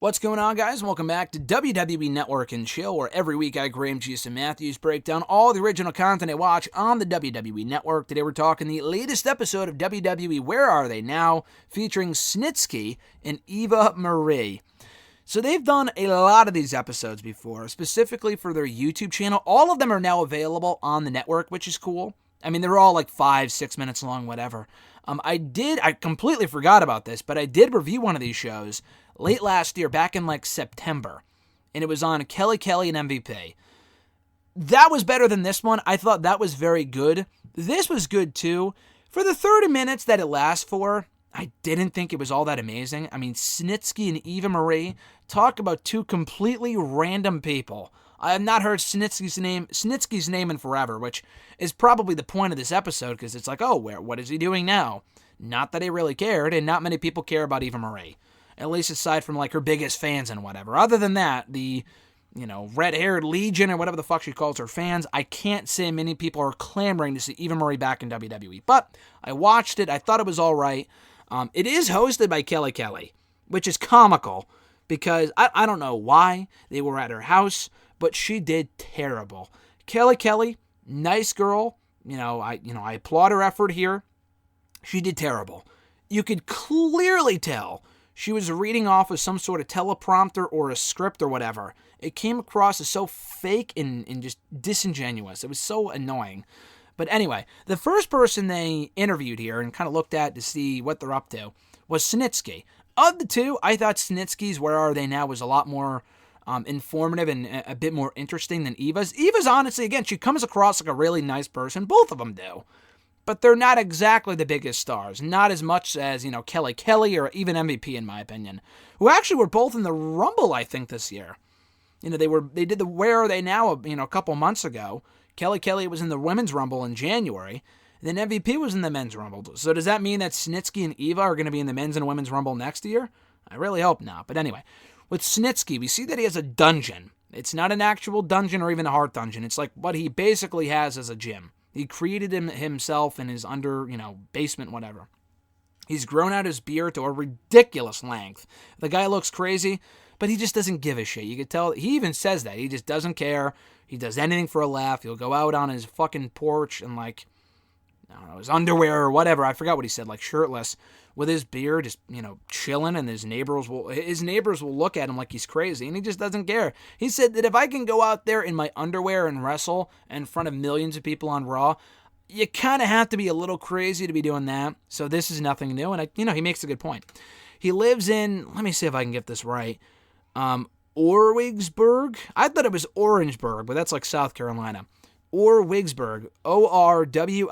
What's going on, guys? Welcome back to WWE Network and Chill, where every week I, Graham Jason Matthews, break down all the original content I watch on the WWE Network. Today we're talking the latest episode of WWE Where Are They Now, featuring Snitsky and Eva Marie. So they've done a lot of these episodes before, specifically for their YouTube channel. All of them are now available on the network, which is cool. I mean, they're all like 5-6 minutes long, whatever. I completely forgot about this, but I did review one of these shows late last year, back in like September, and it was on Kelly and MVP. That was better than this one. I thought that was very good. This was good too. For the 30 minutes that it lasts for, I didn't think it was all that amazing. I mean, Snitsky and Eva Marie talk about two completely random people. I have not heard Snitsky's name in forever, which is probably the point of this episode, because it's like, oh, what is he doing now? Not that I really cared, and not many people care about Eva Marie. At least aside from like her biggest fans and whatever. Other than that, the, red-haired legion or whatever the fuck she calls her fans, I can't say many people are clamoring to see Eva Marie back in WWE. But I watched it. I thought it was all right. It is hosted by Kelly, which is comical because I don't know why they were at her house, but she did terrible. Kelly, nice girl. I applaud her effort here. She did terrible. You could clearly tell she was reading off of some sort of teleprompter or a script or whatever. It came across as so fake and just disingenuous. It was so annoying. But anyway, the first person they interviewed here and kind of looked at to see what they're up to was Snitsky. Of the two, I thought Snitsky's Where Are They Now was a lot more informative and a bit more interesting than Eva's. Eva's, honestly, again, she comes across like a really nice person. Both of them do. But they're not exactly the biggest stars. Not as much as, Kelly or even MVP, in my opinion. Who actually were both in the Rumble, I think, this year. They did the Where Are They Now, a couple months ago. Kelly was in the Women's Rumble in January. Then MVP was in the Men's Rumble. So does that mean that Snitsky and Eva are going to be in the Men's and Women's Rumble next year? I really hope not. But anyway, with Snitsky, we see that he has a dungeon. It's not an actual dungeon or even a heart dungeon. It's like what he basically has as a gym. He created him himself in his basement, whatever. He's grown out his beard to a ridiculous length. The guy looks crazy, but he just doesn't give a shit. You could tell, he even says that. He just doesn't care. He does anything for a laugh. He'll go out on his fucking porch and his underwear or whatever. I forgot what he said, shirtless, with his beard, just, chilling, and his neighbors will look at him like he's crazy, and he just doesn't care. He said that if I can go out there in my underwear and wrestle in front of millions of people on Raw, you kind of have to be a little crazy to be doing that. So this is nothing new, and he makes a good point. He lives in, let me see if I can get this right, Orwigsburg? I thought it was Orangeburg, but that's like South Carolina. Orwigsburg, Orwigsburg,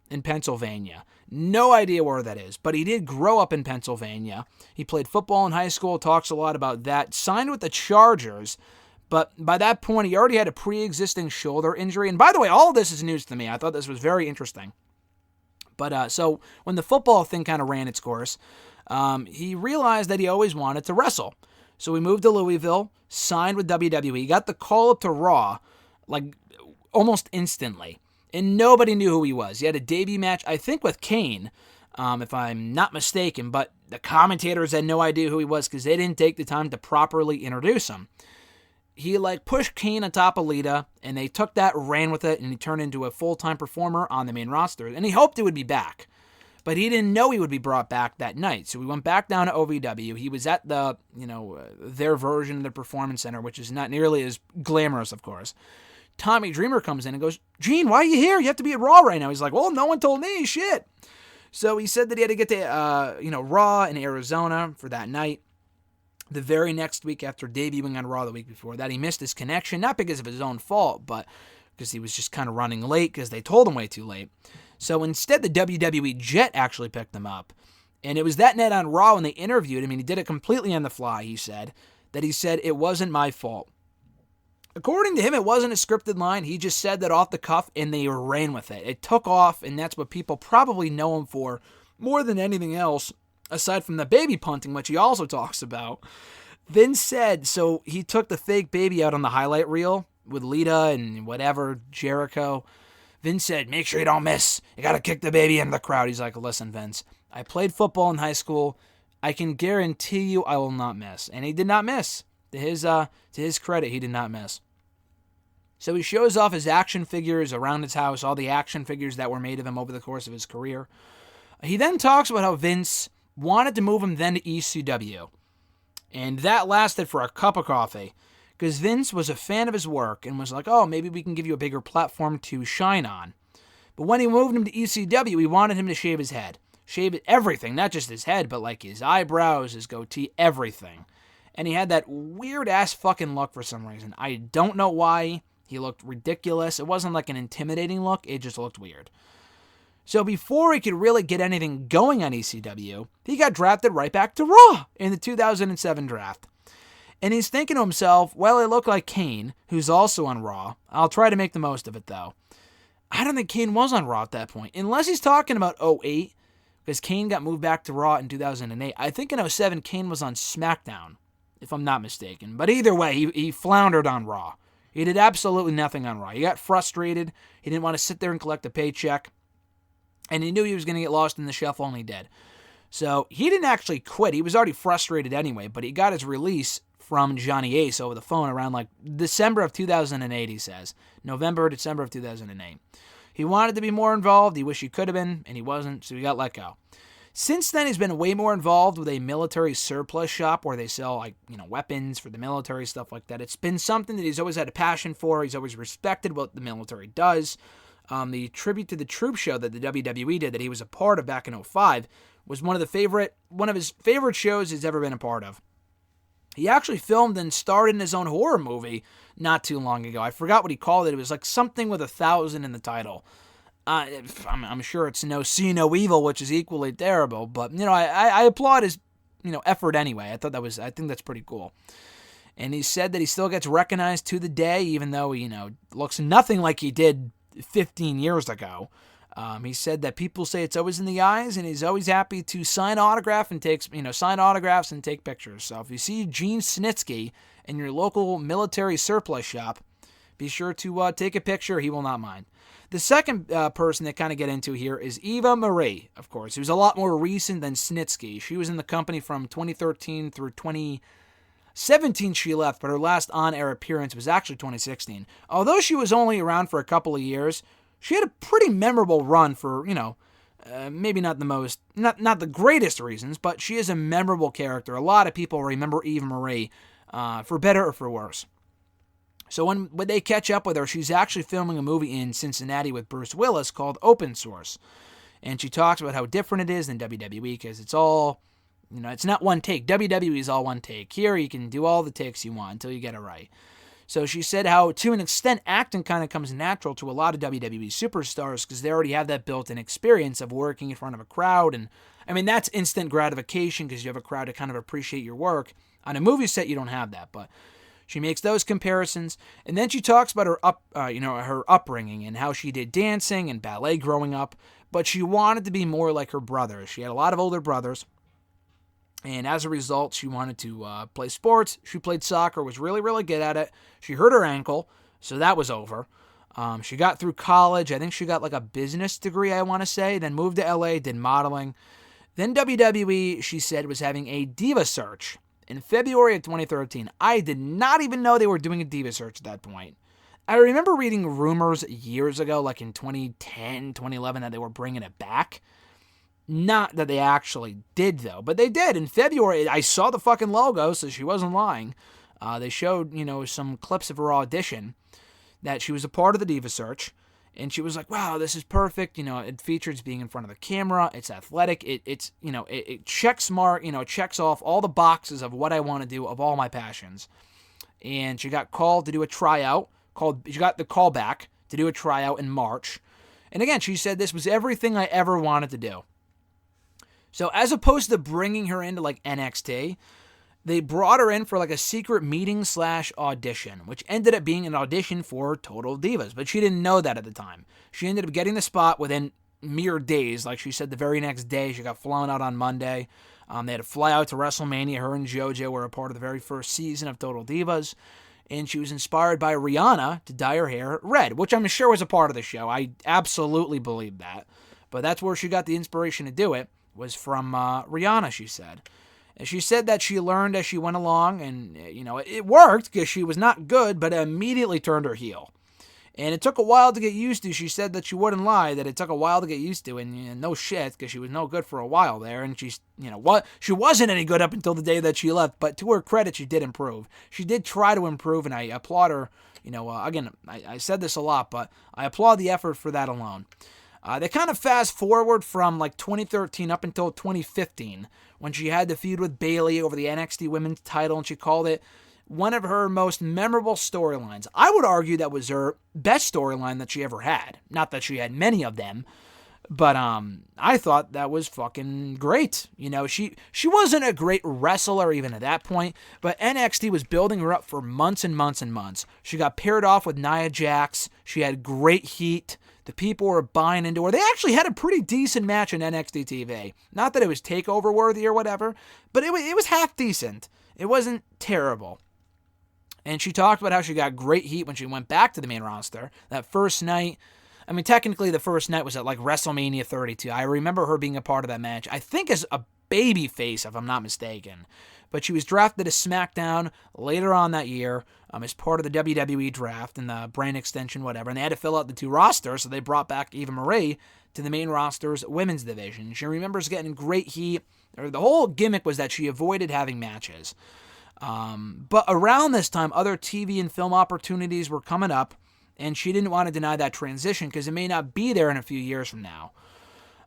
in Pennsylvania. No idea where that is, but he did grow up in Pennsylvania. He played football in high school, talks a lot about that. Signed with the Chargers, but by that point, he already had a pre-existing shoulder injury. And by the way, all of this is news to me. I thought this was very interesting. But so when the football thing kind of ran its course, he realized that he always wanted to wrestle. So he moved to Louisville, signed with WWE, got the call up to Raw, almost instantly. And nobody knew who he was. He had a debut match, I think, with Kane, if I'm not mistaken. But the commentators had no idea who he was because they didn't take the time to properly introduce him. He, pushed Kane on top of Lita, and they took that, ran with it, and he turned into a full-time performer on the main roster. And he hoped he would be back. But he didn't know he would be brought back that night. So we went back down to OVW. He was at the, their version of the Performance Center, which is not nearly as glamorous, of course. Tommy Dreamer comes in and goes, Gene, why are you here? You have to be at Raw right now. He's like, well, no one told me, shit. So he said that he had to get to, Raw in Arizona for that night. The very next week after debuting on Raw the week before that, he missed his connection, not because of his own fault, but because he was just kind of running late because they told him way too late. So instead, the WWE jet actually picked him up. And it was that night on Raw when they interviewed him, and he did it completely on the fly, he said it wasn't my fault. According to him, it wasn't a scripted line. He just said that off the cuff, and they ran with it. It took off, and that's what people probably know him for more than anything else, aside from the baby punting, which he also talks about. Vince said, so he took the fake baby out on the highlight reel with Lita and whatever, Jericho. Vince said, make sure you don't miss. You got to kick the baby into the crowd. He's like, listen, Vince, I played football in high school. I can guarantee you I will not miss. And he did not miss. To his credit, he did not miss. So he shows off his action figures around his house, all the action figures that were made of him over the course of his career. He then talks about how Vince wanted to move him then to ECW. And that lasted for a cup of coffee. Because Vince was a fan of his work and was like, oh, maybe we can give you a bigger platform to shine on. But when he moved him to ECW, he wanted him to shave his head. Shave everything, not just his head, but like his eyebrows, his goatee, everything. And he had that weird-ass fucking look for some reason. I don't know why. He looked ridiculous. It wasn't like an intimidating look. It just looked weird. So before he could really get anything going on ECW, he got drafted right back to Raw in the 2007 draft. And he's thinking to himself, well, I look like Kane, who's also on Raw. I'll try to make the most of it, though. I don't think Kane was on Raw at that point. Unless he's talking about 08, because Kane got moved back to Raw in 2008. I think in 07, Kane was on SmackDown, if I'm not mistaken. But either way, he floundered on Raw. He did absolutely nothing on Raw. He got frustrated. He didn't want to sit there and collect a paycheck. And he knew he was going to get lost in the shuffle, and he did. So he didn't actually quit. He was already frustrated anyway, but he got his release from Johnny Ace over the phone around like December of 2008, he says. November, December of 2008. He wanted to be more involved. He wished he could have been, and he wasn't, so he got let go. Since then, he's been way more involved with a military surplus shop where they sell, weapons for the military, stuff like that. It's been something that he's always had a passion for. He's always respected what the military does. The Tribute to the Troops show that the WWE did that he was a part of back in 2005 was one of his favorite shows he's ever been a part of. He actually filmed and starred in his own horror movie not too long ago. I forgot what he called it. It was like something with 1,000 in the title. I'm sure it's No See No Evil, which is equally terrible, but I applaud his effort anyway. I think that's pretty cool. And he said that he still gets recognized to the day, even though he looks nothing like he did 15 years ago. He said that people say it's always in the eyes, and he's always happy to sign autographs and take pictures. So if you see Gene Snitsky in your local military surplus shop, be sure to take a picture. He will not mind. The second person that kind of get into here is Eva Marie, of course, who's a lot more recent than Snitsky. She was in the company from 2013 through 2017 she left, but her last on-air appearance was actually 2016. Although she was only around for a couple of years, she had a pretty memorable run for, maybe not the greatest reasons, but she is a memorable character. A lot of people remember Eva Marie, for better or for worse. So when they catch up with her, she's actually filming a movie in Cincinnati with Bruce Willis called Open Source. And she talks about how different it is than WWE because it's all, it's not one take. WWE is all one take. Here you can do all the takes you want until you get it right. So she said how, to an extent, acting kind of comes natural to a lot of WWE superstars because they already have that built-in experience of working in front of a crowd. And, that's instant gratification because you have a crowd to kind of appreciate your work. On a movie set, you don't have that, but she makes those comparisons, and then she talks about her her upbringing and how she did dancing and ballet growing up, but she wanted to be more like her brothers. She had a lot of older brothers, and as a result, she wanted to play sports. She played soccer, was really, really good at it. She hurt her ankle, so that was over. She got through college. I think she got like a business degree, I want to say, then moved to LA, did modeling. Then WWE, she said, was having a diva search. In February of 2013, I did not even know they were doing a diva search at that point. I remember reading rumors years ago, like in 2010, 2011, that they were bringing it back. Not that they actually did, though, but they did. In February, I saw the fucking logo, so she wasn't lying. They showed, some clips of her audition that she was a part of the diva search. And she was like, wow, this is perfect. It features being in front of the camera. It's athletic. It checks checks off all the boxes of what I want to do, of all my passions. And she got called to do a tryout. She got the call back to do a tryout in March. And again, she said this was everything I ever wanted to do. So as opposed to bringing her into like NXT, they brought her in for like a secret meeting / audition, which ended up being an audition for Total Divas. But she didn't know that at the time. She ended up getting the spot within mere days. Like she said, the very next day, she got flown out on Monday. They had to fly out to WrestleMania. Her and JoJo were a part of the very first season of Total Divas. And she was inspired by Rihanna to dye her hair red, which I'm sure was a part of the show. I absolutely believe that. But that's where she got the inspiration to do it, was from Rihanna, she said. She said that she learned as she went along, and, it worked because she was not good, but it immediately turned her heel. And it took a while to get used to. She said that she wouldn't lie, that it took a while to get used to, and no shit, because she was no good for a while there, and she wasn't any good up until the day that she left, but to her credit, she did improve. She did try to improve, and I applaud her. Again, I said this a lot, but I applaud the effort for that alone. They kind of fast forward from like 2013 up until 2015 when she had the feud with Bayley over the NXT Women's title, and she called it one of her most memorable storylines. I would argue that was her best storyline that she ever had. Not that she had many of them, but I thought that was fucking great. She wasn't a great wrestler even at that point, but NXT was building her up for months and months and months. She got paired off with Nia Jax. She had great heat. The people were buying into her. They actually had a pretty decent match on NXT TV. Not that it was takeover worthy or whatever, but it was half decent. It wasn't terrible. And she talked about how she got great heat when she went back to the main roster. That first night, technically the first night was at like WrestleMania 32. I remember her being a part of that match. I think as a baby face, if I'm not mistaken. But she was drafted to SmackDown later on that year as part of the WWE draft and the brand extension, whatever. And they had to fill out the two rosters, so they brought back Eva Marie to the main roster's women's division. She remembers getting great heat. The whole gimmick was that she avoided having matches. But around this time, other TV and film opportunities were coming up, and she didn't want to deny that transition because it may not be there in a few years from now.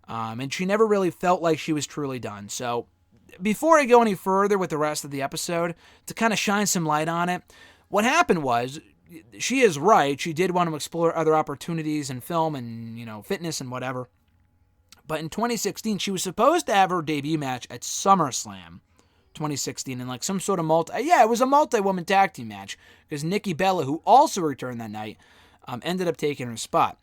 And she never really felt like she was truly done. So before I go any further with the rest of the episode, to kind of shine some light on it, what happened was, she is right, she did want to explore other opportunities in film and, fitness and whatever. But in 2016, she was supposed to have her debut match at SummerSlam 2016 in like some sort of it was a multi-woman tag team match, because Nikki Bella, who also returned that night, ended up taking her spot.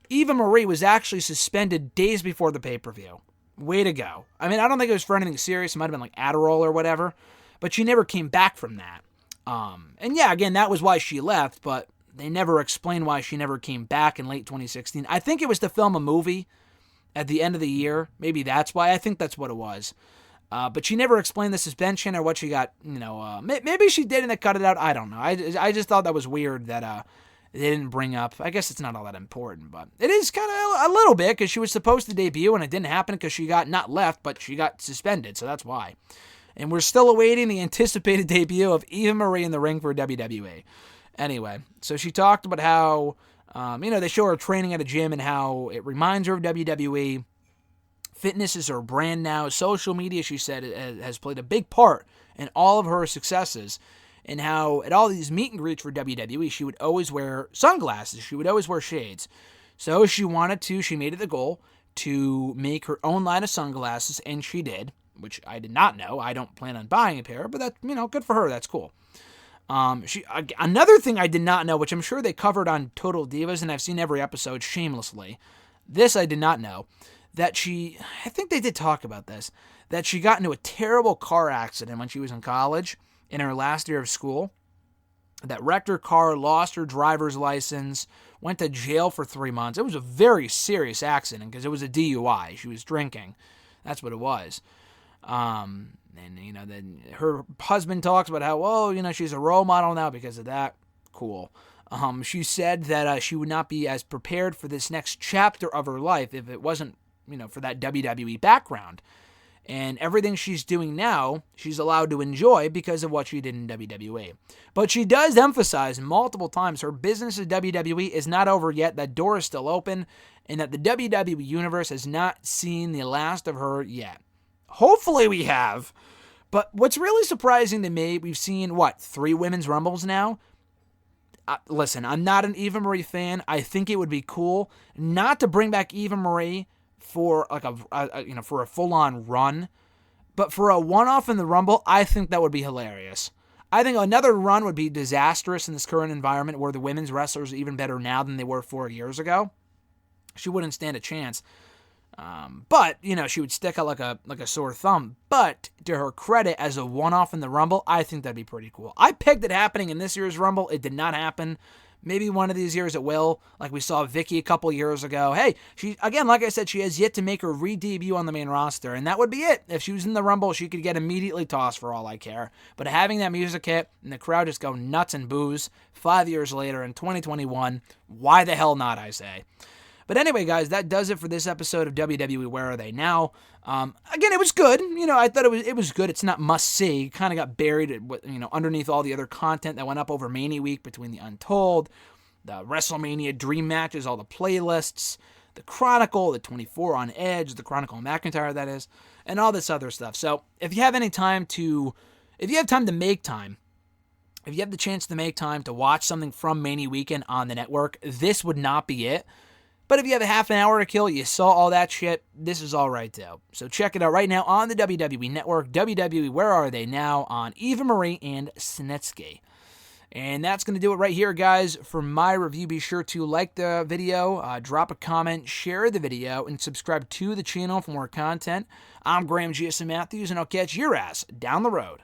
Eva Marie was actually suspended days before the pay-per-view. Way to go. I don't think it was for anything serious. It might have been like Adderall or whatever, but she never came back from that. Again, that was why she left, but they never explained why she never came back in late 2016. I think it was to film a movie at the end of the year. Maybe that's why. I think that's what it was. But she never explained the suspension or what she got, maybe she did and they cut it out. I don't know. I just thought that was weird that they didn't bring up. I guess it's not all that important, but it is kind of a little bit, because she was supposed to debut and it didn't happen because she got not left, but she got suspended, so that's why. And we're still awaiting the anticipated debut of Eva Marie in the ring for WWE. Anyway, so she talked about how, they show her training at a gym and how it reminds her of WWE. Fitness is her brand now. Social media, she said, has played a big part in all of her successes. And how at all these meet and greets for WWE, she would always wear sunglasses. She would always wear shades. So she made it the goal to make her own line of sunglasses, and she did, which I did not know. I don't plan on buying a pair, but that's, good for her. That's cool. Another thing I did not know, which I'm sure they covered on Total Divas, and I've seen every episode shamelessly. This I did not know. I think they did talk about this, that she got into a terrible car accident when she was in college, in her last year of school, that wrecked her car, lost her driver's license, went to jail for 3 months. It was a very serious accident because it was a DUI. She was drinking. That's what it was. Then her husband talks about how, she's a role model now because of that. Cool. She said that she would not be as prepared for this next chapter of her life if it wasn't, for that WWE background. And everything she's doing now, she's allowed to enjoy because of what she did in WWE. But she does emphasize multiple times her business at WWE is not over yet, that door is still open, and that the WWE Universe has not seen the last of her yet. Hopefully we have. But what's really surprising to me, we've seen, 3 Women's Rumbles now? Listen, I'm not an Eva Marie fan. I think it would be cool not to bring back Eva Marie for like for a full-on run, but for a one-off in the Rumble, I think that would be hilarious. I think another run would be disastrous in this current environment where the women's wrestlers are even better now than they were 4 years ago. She wouldn't stand a chance. But she would stick out like a sore thumb. But to her credit, as a one-off in the Rumble, I think that'd be pretty cool. I pegged it happening in this year's Rumble. It did not happen. Maybe one of these years it will, like we saw Vicky a couple years ago. Hey, she, again, like I said, she has yet to make her re-debut on the main roster, and that would be it. If she was in the Rumble, she could get immediately tossed for all I care. But having that music hit and the crowd just go nuts and boos 5 years later in 2021, why the hell not, I say. But anyway, guys, that does it for this episode of WWE Where Are They Now? Again, it was good. I thought it was good. It's not must-see. Kind of got buried, underneath all the other content that went up over Mania Week between the Untold, the WrestleMania Dream Matches, all the playlists, the Chronicle, the 24 on Edge, the Chronicle McIntyre, that is, and all this other stuff. So if you have the chance to make time to watch something from Mania Weekend on the network, this would not be it. But if you have a half an hour to kill, you saw all that shit, this is all right, though. So check it out right now on the WWE Network, WWE Where Are They Now, on Eva Marie and Snitsky. And that's going to do it right here, guys, for my review. Be sure to like the video, drop a comment, share the video, and subscribe to the channel for more content. I'm Graham G.S. Matthews, and I'll catch your ass down the road.